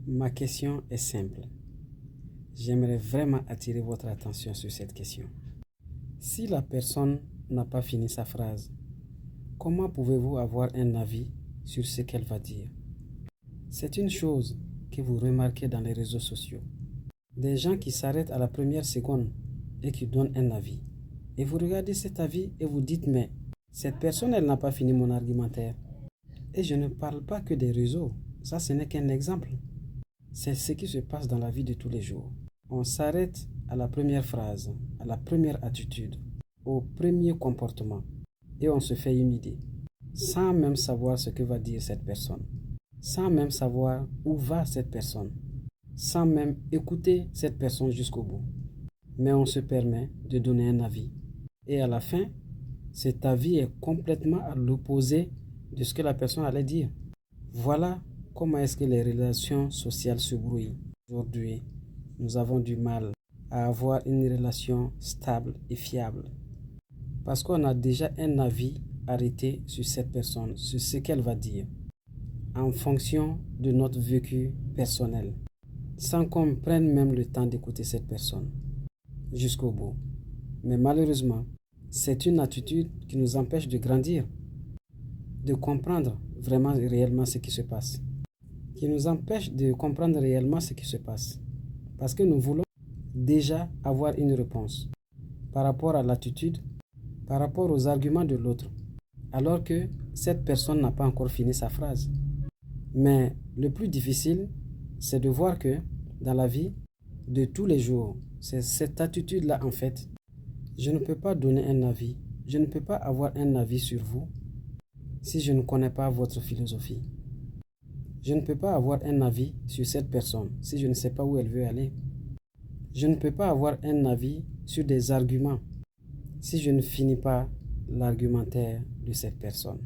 Ma question est simple. J'aimerais vraiment attirer votre attention sur cette question. Si la personne n'a pas fini sa phrase, comment pouvez-vous avoir un avis sur ce qu'elle va dire? C'est une chose que vous remarquez dans les réseaux sociaux. Des gens qui s'arrêtent à la première seconde et qui donnent un avis. Et vous regardez cet avis et vous dites, mais cette personne, elle n'a pas fini mon argumentaire. Et je ne parle pas que des réseaux. Ça, ce n'est qu'un exemple. C'est ce qui se passe dans la vie de tous les jours. On s'arrête à la première phrase, à la première attitude, au premier comportement et on se fait une idée, sans même savoir ce que va dire cette personne, sans même savoir où va cette personne, sans même écouter cette personne jusqu'au bout. Mais on se permet de donner un avis. Et à la fin, cet avis est complètement à l'opposé de ce que la personne allait dire. Voilà comment est-ce que les relations sociales se brouillent. Aujourd'hui, nous avons du mal à avoir une relation stable et fiable. Parce qu'on a déjà un avis arrêté sur cette personne, sur ce qu'elle va dire, en fonction de notre vécu personnel, sans qu'on prenne même le temps d'écouter cette personne jusqu'au bout. Mais malheureusement, c'est une attitude qui nous empêche de grandir, de comprendre vraiment réellement ce qui se passe, qui nous empêche de comprendre réellement ce qui se passe. Parce que nous voulons déjà avoir une réponse par rapport à l'attitude, par rapport aux arguments de l'autre, alors que cette personne n'a pas encore fini sa phrase. Mais le plus difficile, c'est de voir que dans la vie de tous les jours, c'est cette attitude-là en fait. Je ne peux pas donner un avis, je ne peux pas avoir un avis sur vous si je ne connais pas votre philosophie. Je ne peux pas avoir un avis sur cette personne si je ne sais pas où elle veut aller. Je ne peux pas avoir un avis sur des arguments si je ne finis pas l'argumentaire de cette personne.